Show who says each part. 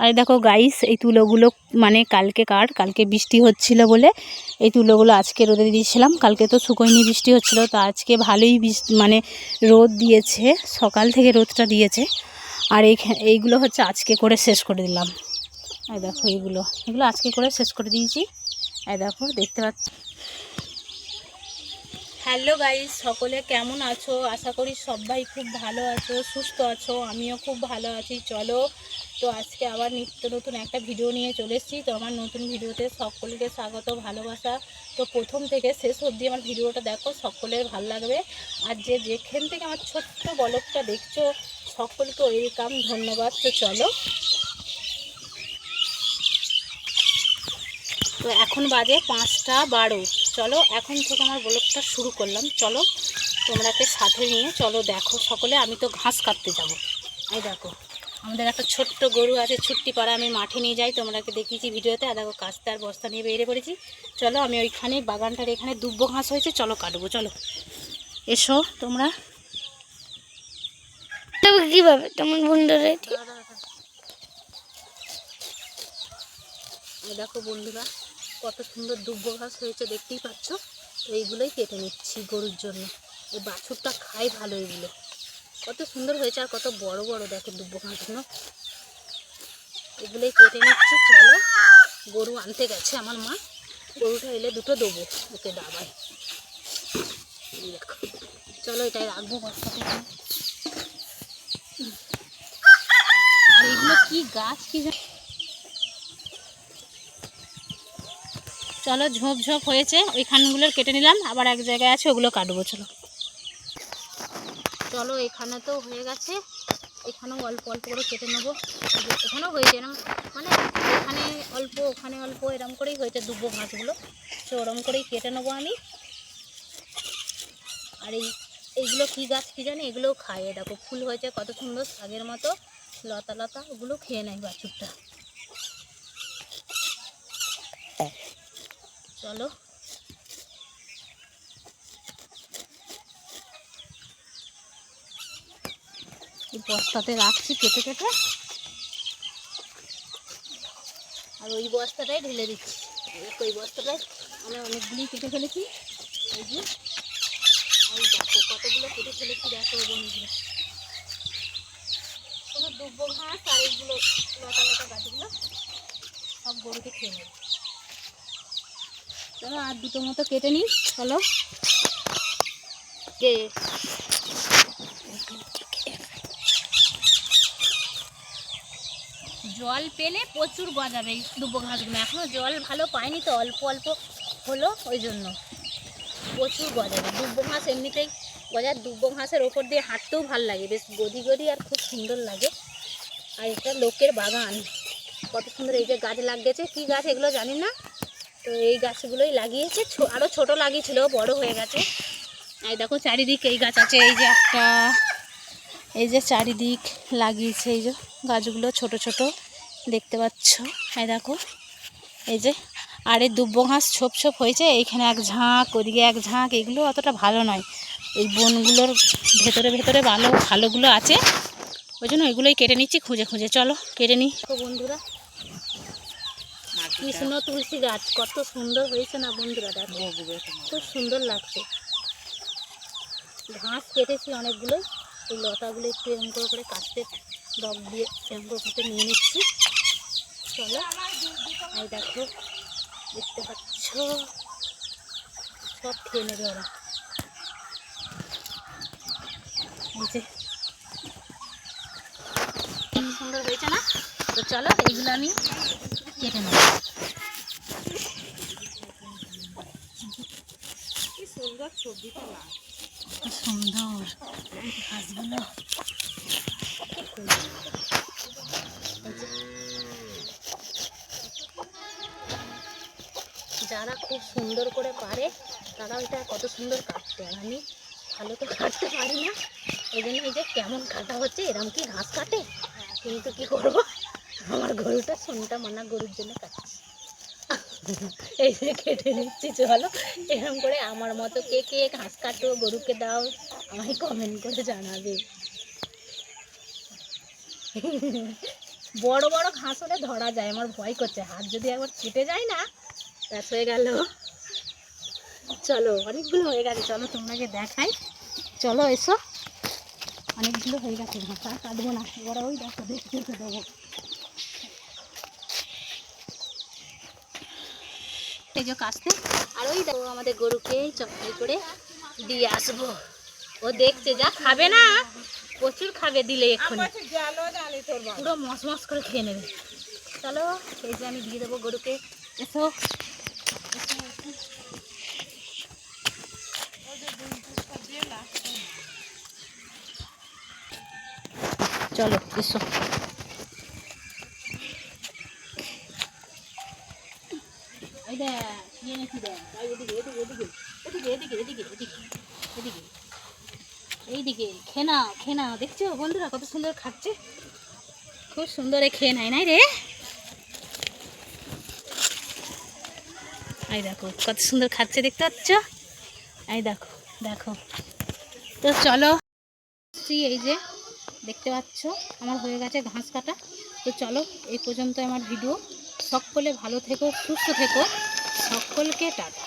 Speaker 1: আর দেখো গাইস, এই তুলোগুলো মানে কালকে বৃষ্টি হচ্ছিল বলে এই তুলোগুলো আজকে রোদে দিয়েছিলাম। কালকে তো শুকোয়নি, বৃষ্টি হচ্ছিল, তো আজকে ভালোই মানে রোদ দিয়েছে, সকাল থেকে রোদটা দিয়েছে। আর এইগুলো হচ্ছে আজকে করে শেষ করে দিলাম। এই দেখো এগুলো আজকে করে শেষ করে দিয়েছি। এই দেখো দেখতে পাচ্ছ। হ্যালো গাইস, সকলে কেমন আছো? আশা করি সবাই খুব ভালো আছো, সুস্থ আছো। আমিও খুব ভালো আছি। চলো, তো আজকে আবার নিত্য নতুন একটা ভিডিও নিয়ে চলে এসেছি। তো আমার নতুন ভিডিওতে সকলকে স্বাগত, ভালোবাসা। তো প্রথম থেকে শেষ অবধি আমার ভিডিওটা দেখো, সকলের ভালো লাগবে। আর যেখান থেকে আমার ছোট্ট ব্লগটা দেখছো, সকলকে ওয়েলকাম, ধন্যবাদ। তো চলো, তো এখন বাজে 5টা 12। চলো, এখন থেকে আমার ব্লগটা শুরু করলাম। চলো তোমরাকে সাথে নিয়ে চলো দেখো সকলে। আমি তো ঘাস কাটতে যাব। এই দেখো আমাদের একটা ছোট্ট গরু আছে, ছুট্টি পাড়া। আমি মাঠে নিয়ে যাই, তোমরাকে দেখিয়েছি ভিডিওতে। আর দেখো কাস্তে আর বস্তা নিয়ে বেরিয়ে পড়েছি। চলো, আমি ওইখানে বাগানটার এখানে দুব্বো ঘাস হয়েছে, চলো কাটবো। চলো এসো তোমরা।
Speaker 2: কিভাবে তোমার বন্ধুরা?
Speaker 1: দেখো বন্ধুরা, কত সুন্দর দুব্বো ঘাস হয়েছে, দেখতেই পাচ্ছ। তো এইগুলোই কেটে নিচ্ছি গরুর জন্য। এই বাছুরটা খাই ভালো, এগুলো কত সুন্দর হয়েছে আর কত বড় বড় দেখো দুব্বো ঘাসগুলো। এগুলোই কেটে নিচ্ছি। চলো, গরু আনতে গেছে আমার মা। গরুটা এলে দুটো দেবো ওকে দাবায়। দেখো, চলো এটাই রাখবো বস্তাতে। আর এগুলো কি গাছ কি জানো? চলো, ঝোপ ঝোপ হয়েছে, ওইখানগুলোর কেটে নিলাম। আবার এক জায়গায় আছে, ওগুলো কাটবো। চলো চলো, এখানে তো হয়ে গেছে, এখানেও অল্প অল্প করে কেটে নেবো। এখানেও হয়েছে এরম, মানে এখানে অল্প ওখানে অল্প, এরম করেই হয়েছে দুব্বো ঘাসগুলো। তো ওরম করেই কেটে নেবো আমি। আর এইগুলো কী গাছ কী জানি, এগুলোও খায়। দেখো ফুল হয়েছে কত সুন্দর, শাকের মতো লতা লতা, ওগুলো খেয়ে নেয় বাছুরটা। চলো, এই বস্তাতে রাখছি কেটে কেটে, আর ওই বস্তাটাই ঢেলে দিচ্ছি। ওই বস্তাটায় আমি অনেকগুলি কেটে ফেলেছি। এই যে ওই দেখো কতগুলো কেটে ফেলেছি, দেখো বন্ধুরা। কোনো দুব্বো ঘাস আর এইগুলো লতা লতা গাছগুলো সব গরুকে খেয়ে নেবে। চলো আর দুটো মতো কেটে নিই। চলো, জল পেলে প্রচুর গজাবে এই দুব্বো ঘাসগুলো। এখনও জল ভালো পায়নি তো, অল্প অল্প হলো, ওই জন্য প্রচুর গজাবে। দুব্বো ঘাস এমনিতেই গজার, দুব্বো ঘাসের ওপর দিয়ে হাঁটতেও ভালো লাগে, বেশ গদি গদি আর খুব সুন্দর লাগে। আর এটা লোকের বাগান, কত সুন্দর। এই যে গাছ লাগিয়েছে, কি গাছ এগুলো জানি না, তো এই গাছগুলোই লাগিয়েছে। আরও ছোটো লাগিয়েছিল, বড় হয়ে গেছে। এই দেখো চারিদিক এই গাছ আছে, এই যে একটা, এই যে চারিদিক লাগিয়েছে এই যে গাছগুলো ছোট ছোট দেখতে পাচ্ছ। এই দেখো এই যে, আর এই দুব্বো ঘাস ছোপ ছোপ হয়েছে, এইখানে এক ঝাঁক, ওদিকে এক ঝাঁক। এগুলো অতটা ভালো নয়, এই বনগুলোর ভেতরে ভেতরে ভালোগুলো আছে, ওই জন্য এগুলোই কেটে নিচ্ছি খুঁজে খুঁজে। চলো কেটে নিই। বন্ধুরা, কৃষ্ণ তুলসী গাছ কত সুন্দর হয়েছে না বন্ধুরা, দেখো খুব সুন্দর লাগছে। ঘাস কেটেছি অনেকগুলোই, এই লতাগুলো একটু এরকম করে কাটতে ডগ দিয়ে এরকম করে নিয়ে নিচ্ছি। চলো, এই দেখো দেখতে পাচ্ছ, সব খেয়ে নেবে ওরা। এই যে কত সুন্দর হয়েছে না? তো চলো এইগুলো আমি কেটে নেব। কি সুন্দর ছবিটা না, কত সুন্দর গাছগুলো। যারা খুব সুন্দর করে পারে তারা ওইটা কত সুন্দর কাটতে, আর আমি ভালো তো কাটতে পারি না, এই জন্য এই যে কেমন কাটা হচ্ছে, এরম কি ঘাস কাটে? কিন্তু কি করবো, আমার গরুটা সোনটা মানা গরুর জন্য কাটছি। এই যে কেটে নিচ্ছি। চলো, এরকম করে আমার মতো কে কে ঘাস কাটো, গরুকে দাও, আমায় কমেন্ট করে জানাবে। বড় বড় ঘাস হলে ধরা যায়, আমার ভয় করছে হাত যদি একবার কেটে যায় না, ব্যাস হয়ে গেল। চলো অনেকগুলো হয়ে গেছে, চলো তোমাকে দেখাই, চলো এসো। অনেকগুলো হয়ে গেছে ঘাস, আর কাটবো না, এবার ওই দেখো দেখতে দেবো। এই যে কাস্তে, আর ওই দেখো আমাদের গরুকে চকরি করে দিয়ে আসবো। ও দেখছে, যা খাবে না, প্রচুর খাবে দিলে এক্ষুনি, পুরো মস মস করে খেয়ে নেবে। চলো এই যে আমি দিয়ে দেবো গরুকে, এসো। চলো এসো। এই দেখ কি এনেছি, দেখ এদিকে এদিকে এদিকে এদিকে এদিকে এদিকে এদিকে এদিকে এইদিকে খেয়ে নাও, দেখছো বন্ধুরা কত সুন্দর খাচ্ছে, খুব সুন্দর খেয়ে নেয় নাই রে। এই দেখো কত সুন্দর খাচ্ছে, দেখতে পাচ্ছ, এই দেখো দেখো। তো চলো, এই যে দেখতে পাচ্ছ আমার হয়ে গেছে ঘাস কাটা। তো চলো এই পর্যন্ত আমার ভিডিও, সকলে ভালো থেকো, সুস্থ থেকো, সকলকে টাটা।